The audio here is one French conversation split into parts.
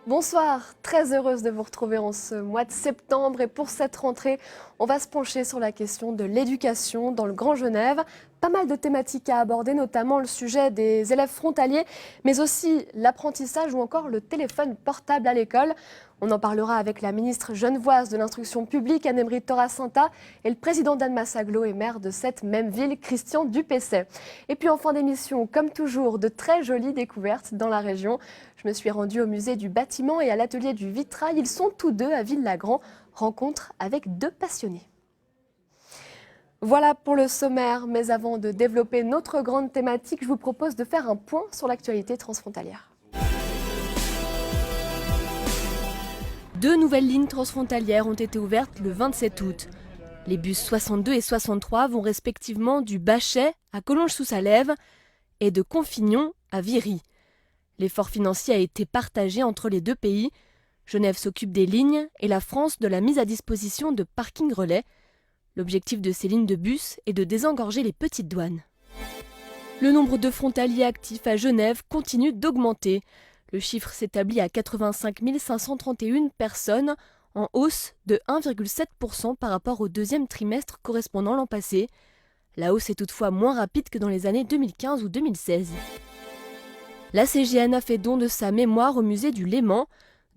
Bonsoir, très heureuse de vous retrouver en ce mois de septembre et pour cette rentrée, on va se pencher sur la question de l'éducation dans le Grand Genève. Pas mal de thématiques à aborder, notamment le sujet des élèves frontaliers, mais aussi l'apprentissage ou encore le téléphone portable à l'école. On en parlera avec la ministre genevoise de l'instruction publique, Anne-Emery Torasanta, et le président d'Annemasse Agglo et maire de cette même ville, Christian Dupesset. Et puis en fin d'émission, comme toujours, de très jolies découvertes dans la région. Je me suis rendue au musée du bâtiment et à l'atelier du vitrail. Ils sont tous deux à Ville-Lagrand. Rencontre avec deux passionnés. Voilà pour le sommaire, mais avant de développer notre grande thématique, je vous propose de faire un point sur l'actualité transfrontalière. Deux nouvelles lignes transfrontalières ont été ouvertes le 27 août. Les bus 62 et 63 vont respectivement du Bachet à Collonges-sous-Salève et de Confignon à Viry. L'effort financier a été partagé entre les deux pays. Genève s'occupe des lignes et la France de la mise à disposition de parkings relais. L'objectif de ces lignes de bus est de désengorger les petites douanes. Le nombre de frontaliers actifs à Genève continue d'augmenter. Le chiffre s'établit à 85 531 personnes, en hausse de 1,7% par rapport au deuxième trimestre correspondant l'an passé. La hausse est toutefois moins rapide que dans les années 2015 ou 2016. La CGN a fait don de sa mémoire au musée du Léman.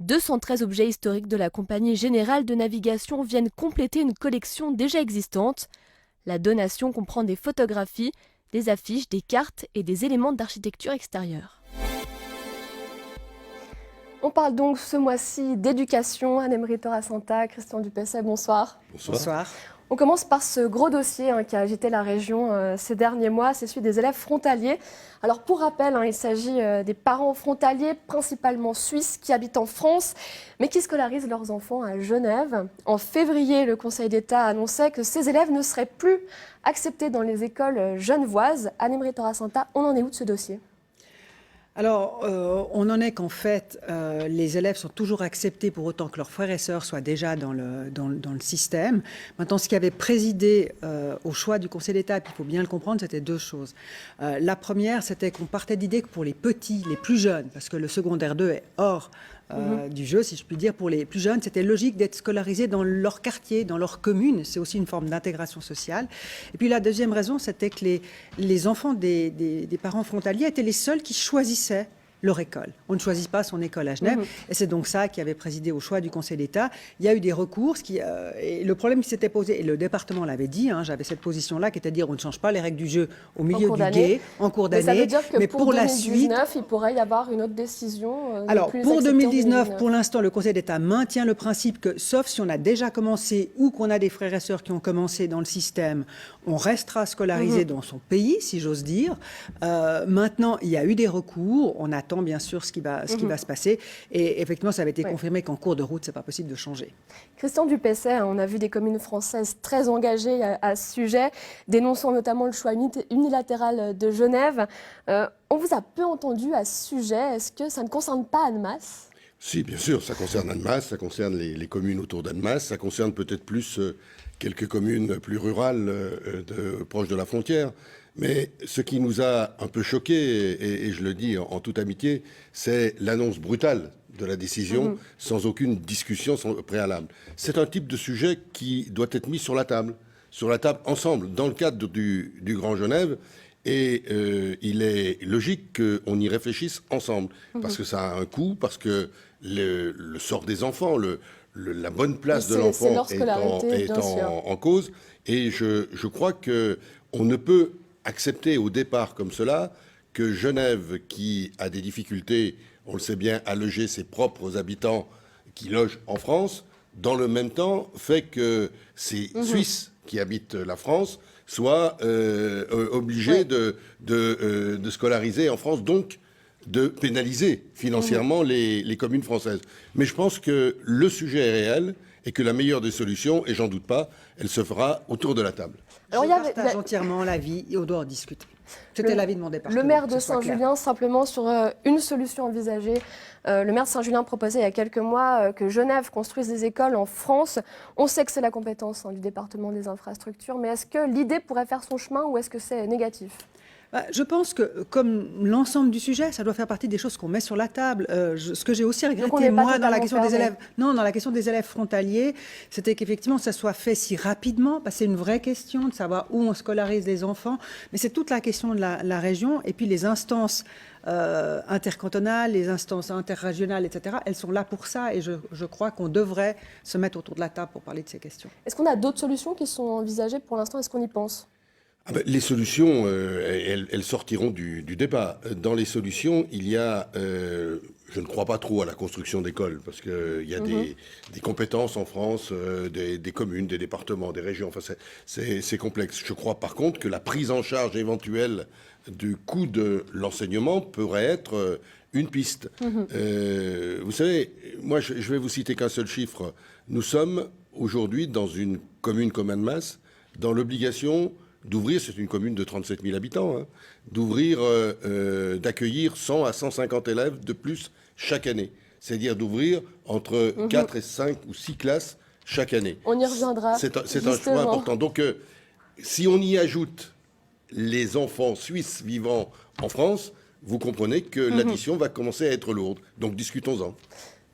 213 objets historiques de la Compagnie Générale de Navigation viennent compléter une collection déjà existante. La donation comprend des photographies, des affiches, des cartes et des éléments d'architecture extérieure. On parle donc ce mois-ci d'éducation. Anne-Emery Torasanta, Christian Dupesset, bonsoir. Bonsoir. On commence par ce gros dossier qui a agité la région ces derniers mois, c'est celui des élèves frontaliers. Alors pour rappel, il s'agit des parents frontaliers, principalement suisses, qui habitent en France, mais qui scolarisent leurs enfants à Genève. En février, le Conseil d'État annonçait que ces élèves ne seraient plus acceptés dans les écoles genevoises. Anne-Emery Torasanta, on en est où de ce dossier ? Alors, on en est qu'en fait, les élèves sont toujours acceptés pour autant que leurs frères et sœurs soient déjà dans le système. Maintenant, ce qui avait présidé au choix du Conseil d'État, et puis il faut bien le comprendre, c'était deux choses. La première, c'était qu'on partait d'idée que pour les petits, les plus jeunes, parce que le secondaire 2 est hors du jeu, si je puis dire, pour les plus jeunes, c'était logique d'être scolarisés dans leur quartier, dans leur commune. C'est aussi une forme d'intégration sociale. Et puis la deuxième raison, c'était que les enfants des parents frontaliers étaient les seuls qui choisissaient leur école. On ne choisit pas son école à Genève. Et c'est donc ça qui avait présidé au choix du Conseil d'État. Il y a eu des recours. Et le problème qui s'était posé, et le département l'avait dit, j'avais cette position-là, qui était de dire on ne change pas les règles du jeu au milieu du gué, en cours d'année. Mais ça veut dire que pour la 2019, suite, il pourrait y avoir une autre décision alors, pour 2019, pour l'instant, le Conseil d'État maintient le principe que, sauf si on a déjà commencé ou qu'on a des frères et sœurs qui ont commencé dans le système, on restera scolarisé dans son pays, si j'ose dire. Maintenant, il y a eu des recours. On attend bien sûr ce qui va se passer. Et effectivement, ça avait été confirmé qu'en cours de route, c'est pas possible de changer. Christian Dupesset, on a vu des communes françaises très engagées à ce sujet, dénonçant notamment le choix unilatéral de Genève. On vous a peu entendu à ce sujet. Est-ce que ça ne concerne pas Annemasse ? Si, bien sûr, ça concerne Annemasse, ça concerne les communes autour d'Annemasse, ça concerne peut-être plus quelques communes plus rurales proches de la frontière. Mais ce qui nous a un peu choqués, et je le dis en toute amitié, c'est l'annonce brutale de la décision sans aucune discussion préalable. C'est un type de sujet qui doit être mis sur la table ensemble, dans le cadre du Grand Genève. Et il est logique qu'on y réfléchisse ensemble, parce que ça a un coût, parce que le sort des enfants, la bonne place de l'enfant est en cause. Et je crois qu'on ne peut accepter au départ comme cela que Genève, qui a des difficultés, on le sait bien, à loger ses propres habitants qui logent en France, dans le même temps fait que ces Suisses qui habitent la France soient obligés de scolariser en France, donc de pénaliser financièrement les communes françaises. Mais je pense que le sujet est réel et que la meilleure des solutions, et j'en doute pas, elle se fera autour de la table. Alors, je partage entièrement l'avis et on doit en discuter. C'était l'avis de mon département. Le maire de Saint-Julien, simplement sur une solution envisagée. Le maire de Saint-Julien proposait il y a quelques mois que Genève construise des écoles en France. On sait que c'est la compétence du département des infrastructures, mais est-ce que l'idée pourrait faire son chemin ou est-ce que c'est négatif ? Je pense que, comme l'ensemble du sujet, ça doit faire partie des choses qu'on met sur la table. Ce que j'ai aussi regretté, moi, dans la question des élèves, dans la question des élèves frontaliers, c'était qu'effectivement, ça soit fait si rapidement, parce que c'est une vraie question de savoir où on scolarise les enfants. Mais c'est toute la question de la région, et puis les instances intercantonales, les instances interrégionales, etc., elles sont là pour ça, et je crois qu'on devrait se mettre autour de la table pour parler de ces questions. Est-ce qu'on a d'autres solutions qui sont envisagées pour l'instant? Est-ce qu'on y pense? Les solutions, elles sortiront du débat. Dans les solutions, il y a, je ne crois pas trop à la construction d'écoles, parce qu'il y a des compétences en France, des communes, des départements, des régions, enfin c'est complexe. Je crois par contre que la prise en charge éventuelle du coût de l'enseignement pourrait être une piste. Vous savez, moi je vais vous citer qu'un seul chiffre. Nous sommes aujourd'hui dans une commune comme Annemasse, dans l'obligation d'ouvrir, c'est une commune de 37 000 habitants, d'ouvrir, d'accueillir 100 à 150 élèves de plus chaque année. C'est-à-dire d'ouvrir entre 4 et 5 ou 6 classes chaque année. On y reviendra. C'est un choix important. Donc, si on y ajoute les enfants suisses vivant en France, vous comprenez que l'addition va commencer à être lourde. Donc, discutons-en.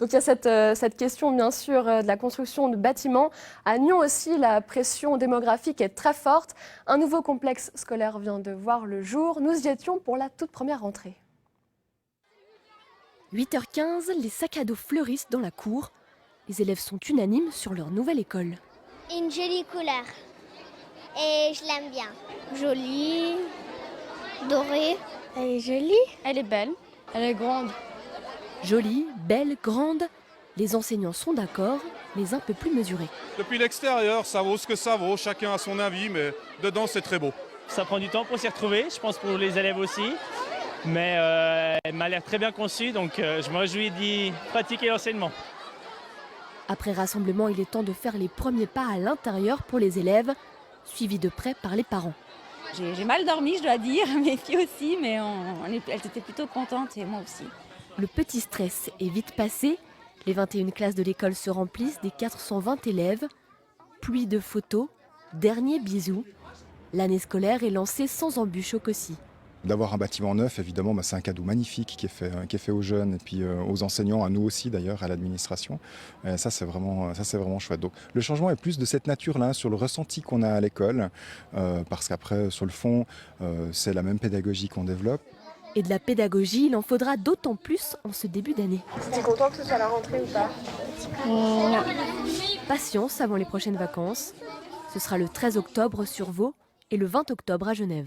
Donc il y a cette question, bien sûr, de la construction de bâtiments. À Nyon aussi, la pression démographique est très forte. Un nouveau complexe scolaire vient de voir le jour. Nous y étions pour la toute première rentrée. 8h15, les sacs à dos fleurissent dans la cour. Les élèves sont unanimes sur leur nouvelle école. Une jolie couleur. Et je l'aime bien. Jolie, dorée. Elle est jolie. Elle est belle. Elle est grande. Jolie, belle, grande, les enseignants sont d'accord, mais un peu plus mesurés. Depuis l'extérieur, ça vaut ce que ça vaut, chacun a son avis, mais dedans c'est très beau. Ça prend du temps pour s'y retrouver, je pense pour les élèves aussi, mais elle m'a l'air très bien conçue, donc je me réjouis d'y pratiquer l'enseignement. Après rassemblement, il est temps de faire les premiers pas à l'intérieur pour les élèves, suivis de près par les parents. J'ai mal dormi, je dois dire, mes filles aussi, mais elles étaient plutôt contentes et moi aussi. Le petit stress est vite passé. Les 21 classes de l'école se remplissent des 420 élèves. Pluie de photos, dernier bisou. L'année scolaire est lancée sans embûche au COSI. D'avoir un bâtiment neuf, évidemment, c'est un cadeau magnifique qui est fait aux jeunes et puis aux enseignants, à nous aussi d'ailleurs, à l'administration. Ça, c'est vraiment chouette. Donc, le changement est plus de cette nature-là, sur le ressenti qu'on a à l'école, parce qu'après, sur le fond, c'est la même pédagogie qu'on développe. Et de la pédagogie, il en faudra d'autant plus en ce début d'année. Tu es content que ce soit la rentrée ou pas? Non. Patience avant les prochaines vacances. Ce sera le 13 octobre sur Vaud et le 20 octobre à Genève.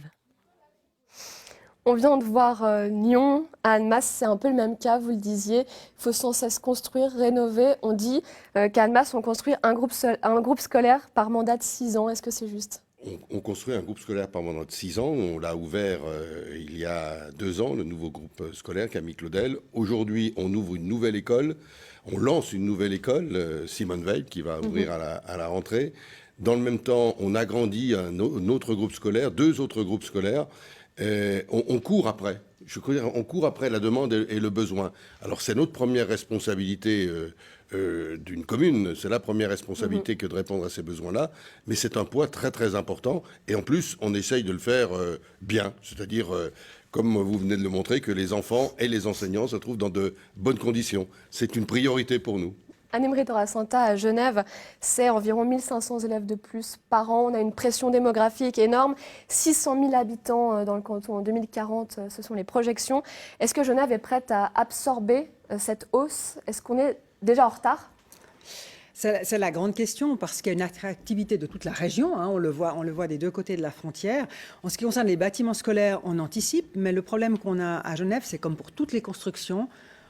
On vient de voir Nyon, à Annemasse, c'est un peu le même cas, vous le disiez. Il faut sans cesse construire, rénover. On dit qu'à Annemasse, on construit un groupe scolaire par mandat de 6 ans. Est-ce que c'est juste ? On construit un groupe scolaire par mandat de 6 ans. On l'a ouvert il y a 2 ans, le nouveau groupe scolaire Camille Claudel. Aujourd'hui, on ouvre une nouvelle école. On lance une nouvelle école, Simone Veil, qui va ouvrir à la rentrée. Dans le même temps, on agrandit un autre groupe scolaire, 2 autres groupes scolaires. On court après. On court après la demande et le besoin. Alors, c'est notre première responsabilité d'une commune. C'est la première responsabilité que de répondre à ces besoins-là. Mais c'est un poids très, très important. Et en plus, on essaye de le faire bien. C'est-à-dire, comme vous venez de le montrer, que les enfants et les enseignants se trouvent dans de bonnes conditions. C'est une priorité pour nous. Anne-Emery Torasanta à Genève, c'est environ 1500 élèves de plus par an. On a une pression démographique énorme. 600 000 habitants dans le canton en 2040, ce sont les projections. Est-ce que Genève est prête à absorber cette hausse? Est-ce qu'on est déjà en retard? C'est la grande question, parce qu'il y a une attractivité de toute la région, on le voit des deux côtés de la frontière. En ce qui concerne les bâtiments scolaires, on anticipe, mais le problème qu'on a à Genève, c'est comme pour toutes les constructions,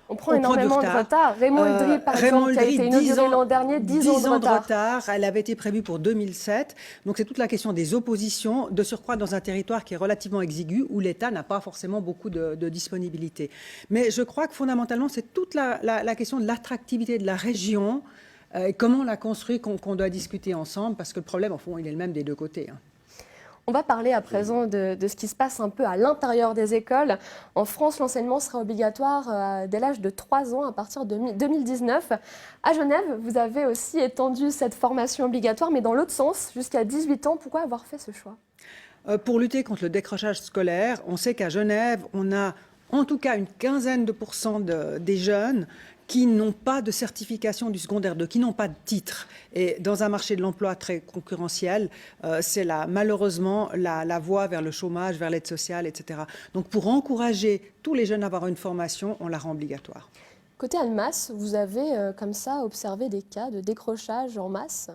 on prend énormément de retard. Raymond Uldry, par exemple, qui a été inauguré l'an dernier, 10 ans de retard. Elle avait été prévue pour 2007. Donc c'est toute la question des oppositions, de surcroît dans un territoire qui est relativement exigu, où l'État n'a pas forcément beaucoup de disponibilité. Mais je crois que fondamentalement, c'est toute la question de l'attractivité de la région, comment on la construit, qu'on doit discuter ensemble, parce que le problème, au fond, il est le même des deux côtés. On va parler à présent de ce qui se passe un peu à l'intérieur des écoles. En France, l'enseignement sera obligatoire dès l'âge de 3 ans à partir de 2019. À Genève, vous avez aussi étendu cette formation obligatoire, mais dans l'autre sens, jusqu'à 18 ans. Pourquoi avoir fait ce choix ? Pour lutter contre le décrochage scolaire, on sait qu'à Genève, on a en tout cas une quinzaine de pourcents des jeunes qui n'ont pas de certification du secondaire 2, qui n'ont pas de titre. Et dans un marché de l'emploi très concurrentiel, c'est malheureusement la voie vers le chômage, vers l'aide sociale, etc. Donc pour encourager tous les jeunes à avoir une formation, on la rend obligatoire. Côté Annemasse, vous avez comme ça observé des cas de décrochage en masse ?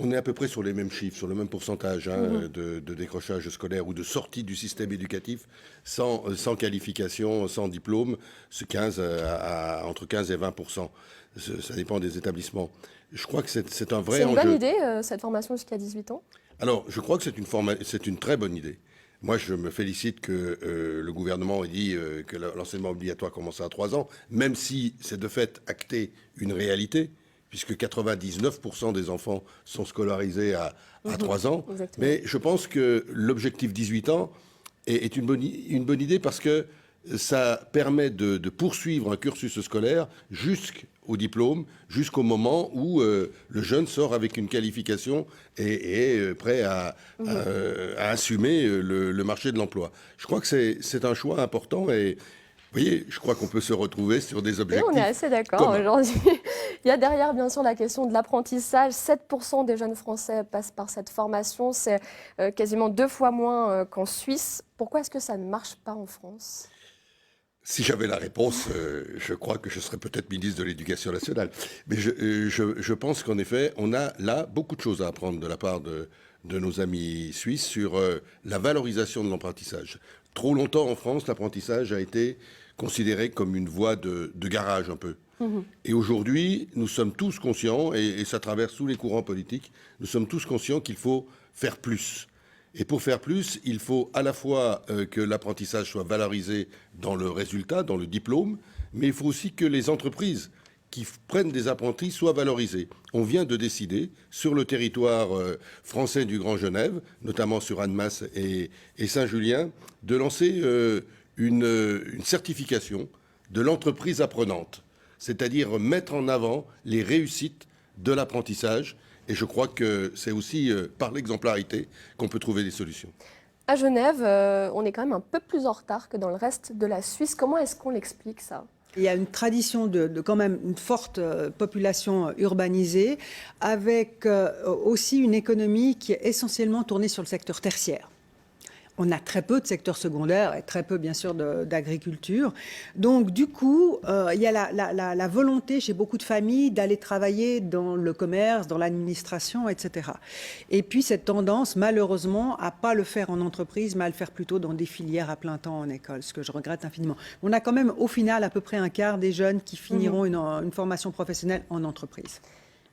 On est à peu près sur les mêmes chiffres, sur le même pourcentage de décrochage scolaire ou de sortie du système éducatif sans qualification, sans diplôme, entre 15 et 20%. Ça dépend des établissements. Je crois que c'est un vrai enjeu. C'est une bonne idée, cette formation jusqu'à 18 ans ? Alors, je crois que c'est une très bonne idée. Moi, je me félicite que le gouvernement ait dit que l'enseignement obligatoire commence à 3 ans, même si c'est de fait acté une réalité, puisque 99% des enfants sont scolarisés à 3 ans. Exactement. Mais je pense que l'objectif 18 ans est une bonne idée parce que ça permet de poursuivre un cursus scolaire jusqu'au diplôme, jusqu'au moment où le jeune sort avec une qualification et est prêt à assumer le marché de l'emploi. Je crois que c'est un choix important et vous voyez, je crois qu'on peut se retrouver sur des objectifs. Oui, on est assez d'accord aujourd'hui. Il y a derrière, bien sûr, la question de l'apprentissage. 7% des jeunes Français passent par cette formation. C'est quasiment 2 fois moins qu'en Suisse. Pourquoi est-ce que ça ne marche pas en France ? Si j'avais la réponse, je crois que je serais peut-être ministre de l'Éducation nationale. Mais je pense qu'en effet, on a là beaucoup de choses à apprendre de la part de nos amis suisses sur la valorisation de l'apprentissage. Trop longtemps en France, l'apprentissage a été considéré comme une voie de garage un peu. Et aujourd'hui, nous sommes tous conscients, et ça traverse tous les courants politiques, nous sommes tous conscients qu'il faut faire plus. Et pour faire plus, il faut à la fois que l'apprentissage soit valorisé dans le résultat, dans le diplôme, mais il faut aussi que les entreprises qui prennent des apprentis soient valorisées. On vient de décider, sur le territoire français du Grand Genève, notamment sur Annemasse et Saint-Julien, de lancer une certification de l'entreprise apprenante, c'est-à-dire mettre en avant les réussites de l'apprentissage. Et je crois que c'est aussi par l'exemplarité qu'on peut trouver des solutions. À Genève, on est quand même un peu plus en retard que dans le reste de la Suisse. Comment est-ce qu'on l'explique, ça ? Il y a une tradition de quand même une forte population urbanisée, avec aussi une économie qui est essentiellement tournée sur le secteur tertiaire. On a très peu de secteur secondaire et très peu, bien sûr, d'agriculture. Donc, du coup, il y a la volonté chez beaucoup de familles d'aller travailler dans le commerce, dans l'administration, etc. Et puis, cette tendance, malheureusement, à ne pas le faire en entreprise, mais à le faire plutôt dans des filières à plein temps en école, ce que je regrette infiniment. On a quand même, au final, à peu près un quart des jeunes qui finiront une formation professionnelle en entreprise.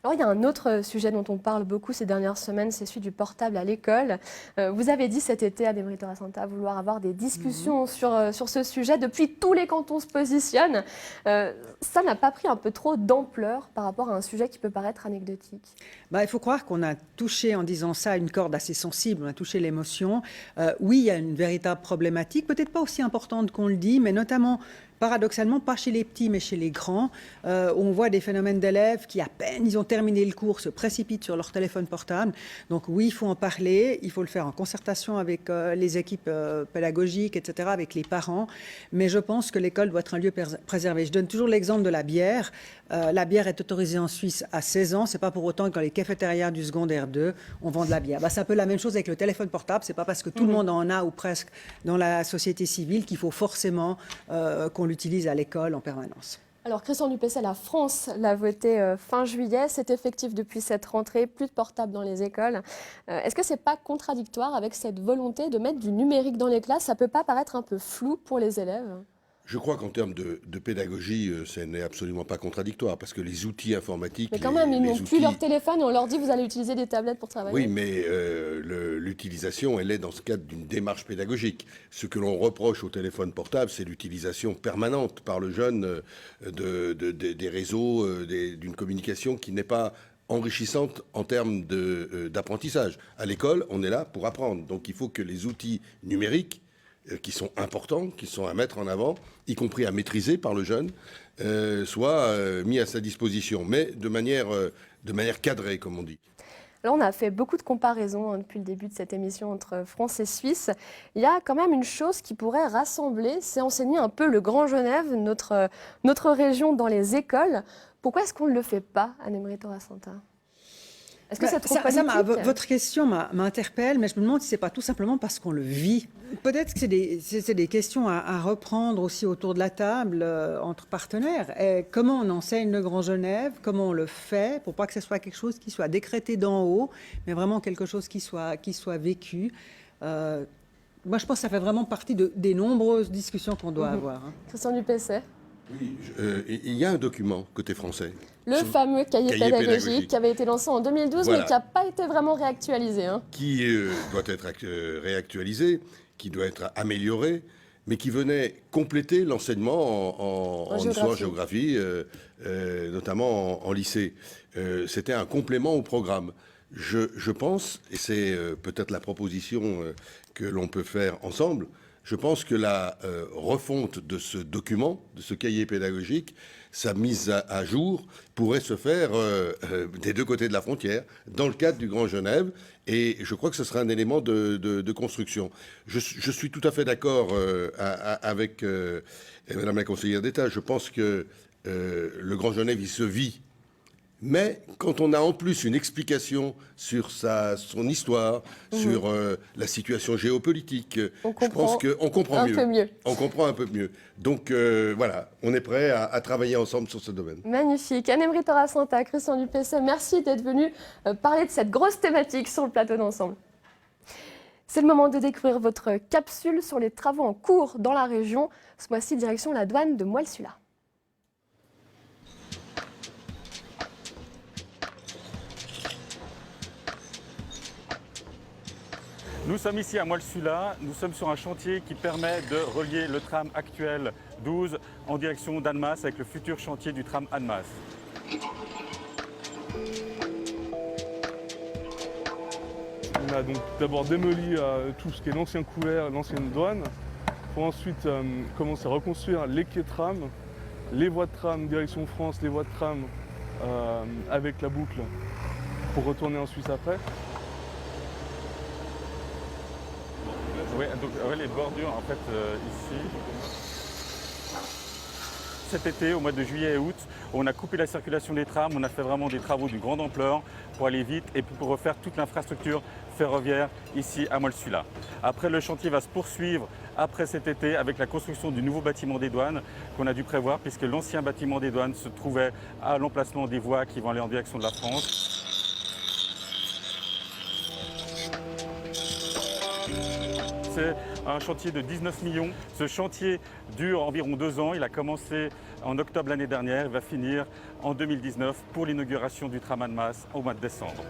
Alors, il y a un autre sujet dont on parle beaucoup ces dernières semaines, c'est celui du portable à l'école. Vous avez dit cet été à Demery Torres-Santa vouloir avoir des discussions sur ce sujet. Depuis, tous les cantons se positionnent. Ça n'a pas pris un peu trop d'ampleur par rapport à un sujet qui peut paraître anecdotique ? Il faut croire qu'on a touché, en disant ça, une corde assez sensible. On a touché l'émotion. Oui, il y a une véritable problématique, peut-être pas aussi importante qu'on le dit, mais notamment, paradoxalement, pas chez les petits, mais chez les grands. On voit des phénomènes d'élèves qui, à peine ils ont terminé le cours, se précipitent sur leur téléphone portable. Donc oui, il faut en parler. Il faut le faire en concertation avec les équipes pédagogiques, etc., avec les parents. Mais je pense que l'école doit être un lieu préservé. Je donne toujours l'exemple de la bière. La bière est autorisée en Suisse à 16 ans. C'est pas pour autant que dans les cafétérias du secondaire 2, on vend de la bière. C'est un peu la même chose avec le téléphone portable. C'est pas parce que tout le monde en a, ou presque, dans la société civile qu'il faut forcément qu'on l'utilise à l'école en permanence. Alors, Christian Dupessel, la France l'a voté fin juillet. C'est effectif depuis cette rentrée. Plus de portables dans les écoles. Est-ce que c'est pas contradictoire avec cette volonté de mettre du numérique dans les classes ? Ça peut pas paraître un peu flou pour les élèves ? Je crois qu'en termes de pédagogie, ce n'est absolument pas contradictoire, parce que les outils informatiques... Mais quand même, ils n'ont plus leur téléphone et on leur dit vous allez utiliser des tablettes pour travailler. Oui, mais l'utilisation, elle est dans ce cadre d'une démarche pédagogique. Ce que l'on reproche au téléphone portable, c'est l'utilisation permanente par le jeune des réseaux, d'une communication qui n'est pas enrichissante en termes d'apprentissage. À l'école, on est là pour apprendre. Donc il faut que les outils numériques qui sont importants, qui sont à mettre en avant, y compris à maîtriser par le jeune, soient mis à sa disposition, mais de manière cadrée, comme on dit. Là, on a fait beaucoup de comparaisons depuis le début de cette émission entre France et Suisse. Il y a quand même une chose qui pourrait rassembler, c'est enseigner un peu le Grand Genève, notre région dans les écoles. Pourquoi est-ce qu'on ne le fait pas, Anne-Emery Torasanta? Est-ce que c'est trop politique? Votre question m'interpelle, mais je me demande si ce n'est pas tout simplement parce qu'on le vit. Peut-être que c'est des questions à reprendre aussi autour de la table entre partenaires. Et comment on enseigne le Grand Genève? Comment on le fait pour pas que ce soit quelque chose qui soit décrété d'en haut, mais vraiment quelque chose qui soit vécu? Moi, je pense que ça fait vraiment partie des nombreuses discussions qu'on doit avoir. Christian Dupessay. Oui, il y a un document côté français. Le fameux cahier pédagogique qui avait été lancé en 2012, voilà, mais qui n'a pas été vraiment réactualisé. Qui doit être réactualisé, qui doit être amélioré, mais qui venait compléter l'enseignement en histoire, géographie, notamment en lycée. C'était un complément au programme. Je pense, et c'est peut-être la proposition que l'on peut faire ensemble, je pense que la refonte de ce document, de ce cahier pédagogique, sa mise à jour pourrait se faire des deux côtés de la frontière, dans le cadre du Grand Genève, et je crois que ce sera un élément de construction. Je suis tout à fait d'accord avec Madame la conseillère d'État. Je pense que le Grand Genève, il se vit. Mais quand on a en plus une explication sur son histoire, sur la situation géopolitique, je pense qu'on comprend mieux. On comprend un peu mieux. Donc voilà, on est prêt à travailler ensemble sur ce domaine. Magnifique. Anne-Emery Torasanta, Christian Dupessay, merci d'être venu parler de cette grosse thématique sur le plateau d'Ensemble. C'est le moment de découvrir votre capsule sur les travaux en cours dans la région. Ce mois-ci, direction la douane de Moelle-Sula. Nous sommes ici à Moelle-Sula, nous sommes sur un chantier qui permet de relier le tram actuel 12 en direction d'Annemasse avec le futur chantier du tram Annemasse. On a donc d'abord démoli tout ce qui est l'ancien couloir, l'ancienne douane, pour ensuite commencer à reconstruire les quais de tram, les voies de tram direction France, les voies de tram avec la boucle pour retourner en Suisse après. Oui, donc les bordures en fait ici. Cet été, au mois de juillet et août, on a coupé la circulation des trams, on a fait vraiment des travaux d'une grande ampleur pour aller vite et pour refaire toute l'infrastructure ferroviaire ici à Moelle-Sula. Après, le chantier va se poursuivre après cet été avec la construction du nouveau bâtiment des douanes qu'on a dû prévoir puisque l'ancien bâtiment des douanes se trouvait à l'emplacement des voies qui vont aller en direction de la France. C'est un chantier de 19 millions. Ce chantier dure environ 2 ans. Il a commencé en octobre l'année dernière. Il va finir en 2019 pour l'inauguration du tram Annemasse au mois de décembre.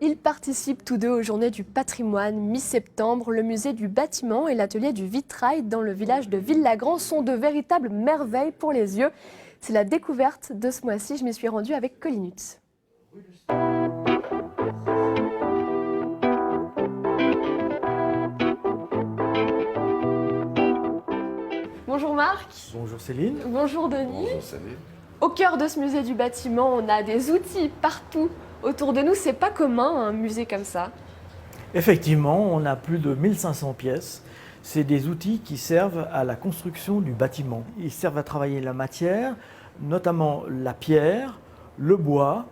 Ils participent tous deux aux Journées du patrimoine. Mi-septembre, le musée du bâtiment et l'atelier du vitrail dans le village de Villagrand sont de véritables merveilles pour les yeux. C'est la découverte de ce mois-ci. Je m'y suis rendue avec Colinutz. Bonjour Marc. Bonjour Céline. Bonjour Denis. Bonjour Céline. Au cœur de ce musée du bâtiment, on a des outils partout autour de nous. C'est pas commun un musée comme ça. Effectivement, on a plus de 1500 pièces. C'est des outils qui servent à la construction du bâtiment. Ils servent à travailler la matière, notamment la pierre, le bois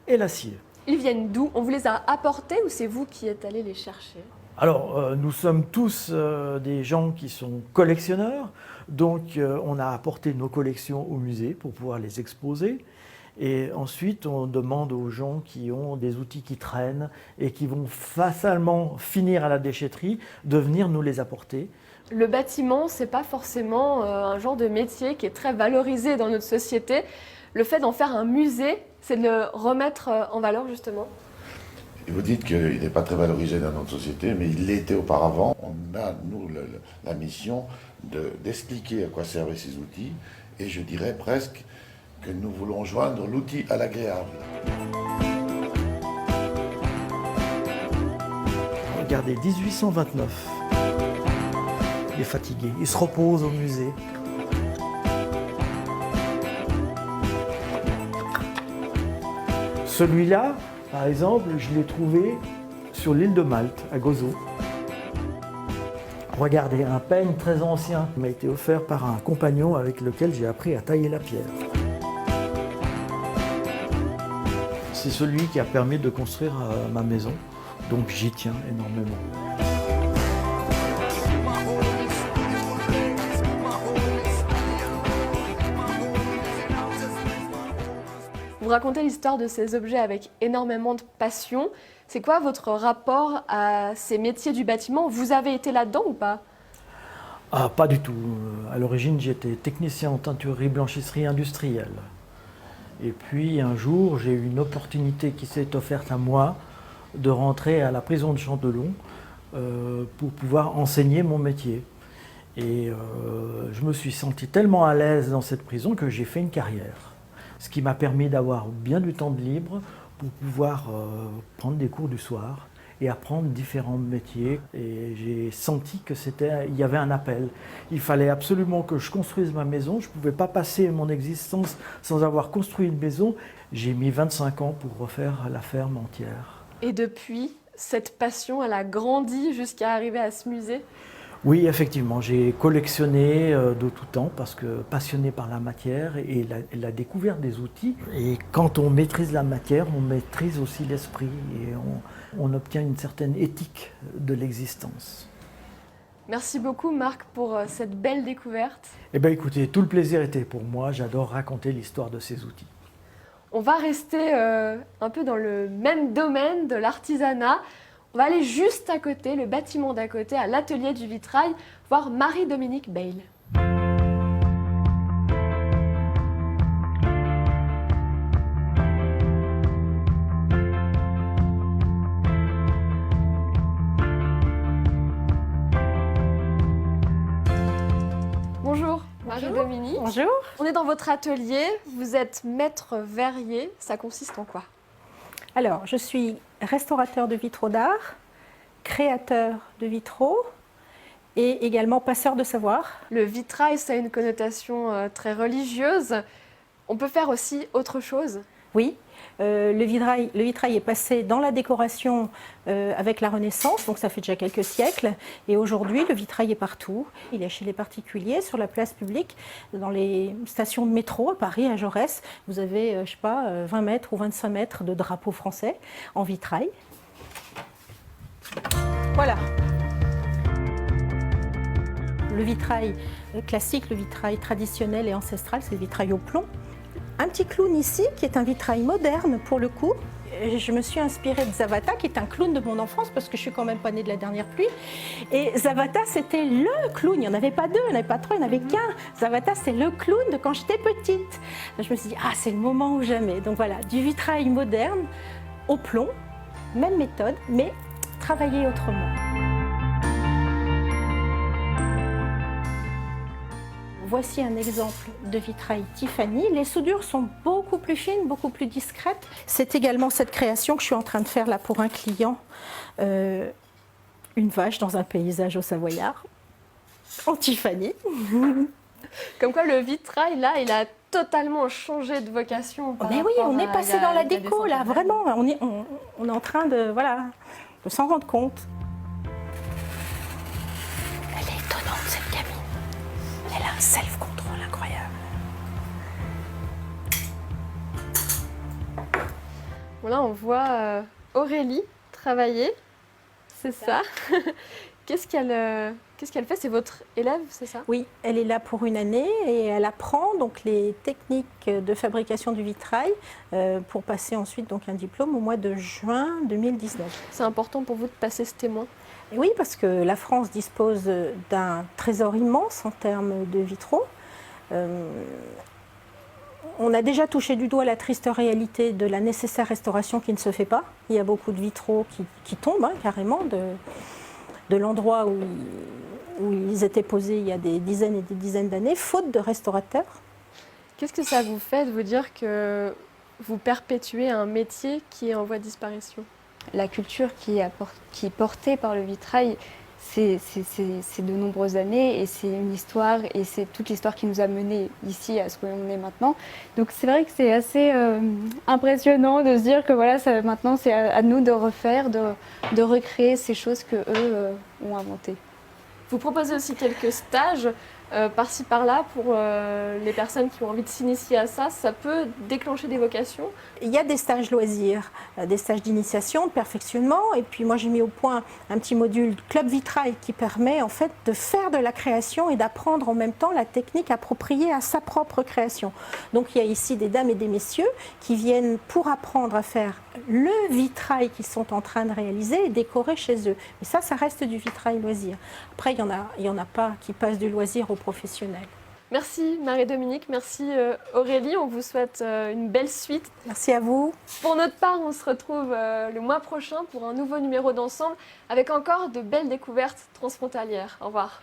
et l'acier. Ils viennent d'où? On vous les a apportés ou c'est vous qui êtes allés les chercher? Alors, nous sommes tous des gens qui sont collectionneurs, donc on a apporté nos collections au musée pour pouvoir les exposer. Et ensuite, on demande aux gens qui ont des outils qui traînent et qui vont facilement finir à la déchetterie de venir nous les apporter. Le bâtiment, c'est pas forcément un genre de métier qui est très valorisé dans notre société. Le fait d'en faire un musée, c'est de le remettre en valeur justement. Vous dites qu'il n'est pas très valorisé dans notre société, mais il l'était auparavant. On a, nous, la mission d'expliquer à quoi servaient ces outils, et je dirais presque que nous voulons joindre l'outil à l'agréable. Regardez, 1829. il est fatigué. Il se repose au musée. Celui-là, par exemple, je l'ai trouvé sur l'île de Malte, à Gozo. Regardez, un peigne très ancien qui m'a été offert par un compagnon avec lequel j'ai appris à tailler la pierre. C'est celui qui a permis de construire ma maison, donc j'y tiens énormément. Vous racontez l'histoire de ces objets avec énormément de passion. C'est quoi votre rapport à ces métiers du bâtiment? Vous avez été là-dedans ou pas? Ah, pas du tout. À l'origine, j'étais technicien en teinturerie blanchisserie industrielle. Et puis un jour, j'ai eu une opportunité qui s'est offerte à moi de rentrer à la prison de Chandelon pour pouvoir enseigner mon métier. Et je me suis senti tellement à l'aise dans cette prison que j'ai fait une carrière. Ce qui m'a permis d'avoir bien du temps de libre pour pouvoir prendre des cours du soir et apprendre différents métiers. Et j'ai senti qu'il y avait un appel. Il fallait absolument que je construise ma maison. Je ne pouvais pas passer mon existence sans avoir construit une maison. J'ai mis 25 ans pour refaire la ferme entière. Et depuis, cette passion, elle a grandi jusqu'à arriver à ce musée? Oui, effectivement, j'ai collectionné de tout temps parce que passionné par la matière et la découverte des outils. Et quand on maîtrise la matière, on maîtrise aussi l'esprit et on obtient une certaine éthique de l'existence. Merci beaucoup Marc pour cette belle découverte. Eh bien écoutez, tout le plaisir était pour moi, j'adore raconter l'histoire de ces outils. On va rester un peu dans le même domaine de l'artisanat. On va aller juste à côté, le bâtiment d'à côté, à l'atelier du vitrail, voir Marie-Dominique Bayle. Bonjour Marie-Dominique. Bonjour. On est dans votre atelier, vous êtes maître verrier, ça consiste en quoi? Alors, je suis restaurateur de vitraux d'art, créateur de vitraux et également passeur de savoir. Le vitrail, ça a une connotation très religieuse. On peut faire aussi autre chose? Oui, le vitrail est passé dans la décoration avec la Renaissance, donc ça fait déjà quelques siècles. Et aujourd'hui, le vitrail est partout. Il est chez les particuliers, sur la place publique, dans les stations de métro à Paris, à Jaurès. Vous avez, je ne sais pas, 20 mètres ou 25 mètres de drapeau français en vitrail. Voilà. Le vitrail classique, le vitrail traditionnel et ancestral, c'est le vitrail au plomb. Un petit clown ici, qui est un vitrail moderne pour le coup. Je me suis inspirée de Zavata, qui est un clown de mon enfance, parce que je suis quand même pas née de la dernière pluie. Et Zavata, c'était le clown. Il n'y en avait pas deux, il n'y en avait pas trois, il n'y en avait qu'un. Zavata, c'est le clown de quand j'étais petite. Je me suis dit, ah, c'est le moment ou jamais. Donc voilà, du vitrail moderne au plomb, même méthode, mais travaillé autrement. Voici un exemple de vitrail Tiffany. Les soudures sont beaucoup plus fines, beaucoup plus discrètes. C'est également cette création que je suis en train de faire là pour un client. Une vache dans un paysage au Savoyard, en Tiffany. Comme quoi le vitrail, là, il a totalement changé de vocation. Mais oui, on est passé dans la déco, là, vraiment. On est en train de s'en rendre compte. Elle est étonnante, cette gamine. Elle a un self-control incroyable. Bon, là, on voit Aurélie travailler, c'est ça. Qu'est-ce qu'elle fait? C'est votre élève, c'est ça? Oui, elle est là pour une année et elle apprend donc les techniques de fabrication du vitrail pour passer ensuite donc un diplôme au mois de juin 2019. C'est important pour vous de passer ce témoin? Et oui, parce que la France dispose d'un trésor immense en termes de vitraux. On a déjà touché du doigt la triste réalité de la nécessaire restauration qui ne se fait pas. Il y a beaucoup de vitraux qui tombent carrément de l'endroit où ils étaient posés il y a des dizaines et des dizaines d'années, faute de restaurateurs. Qu'est-ce que ça vous fait de vous dire que vous perpétuez un métier qui est en voie de disparition? La culture qui est portée par le vitrail c'est de nombreuses années et c'est une histoire et c'est toute l'histoire qui nous a menés ici à ce qu'on est maintenant. Donc c'est vrai que c'est assez impressionnant de se dire que voilà, maintenant c'est à nous de refaire, de recréer ces choses que eux ont inventées. Vous proposez aussi quelques stages par-ci par-là pour les personnes qui ont envie de s'initier à ça. Ça peut déclencher des vocations. Il y a des stages loisirs, des stages d'initiation, de perfectionnement. Et puis moi j'ai mis au point un petit module Club Vitrail qui permet en fait de faire de la création et d'apprendre en même temps la technique appropriée à sa propre création. Donc il y a ici des dames et des messieurs qui viennent pour apprendre à faire le vitrail qu'ils sont en train de réaliser et décorer chez eux. Mais ça reste du vitrail loisir. Après, il y en a pas qui passent du loisir au professionnel. Merci Marie-Dominique, merci Aurélie, on vous souhaite une belle suite. Merci à vous. Pour notre part, on se retrouve le mois prochain pour un nouveau numéro d'Ensemble avec encore de belles découvertes transfrontalières. Au revoir.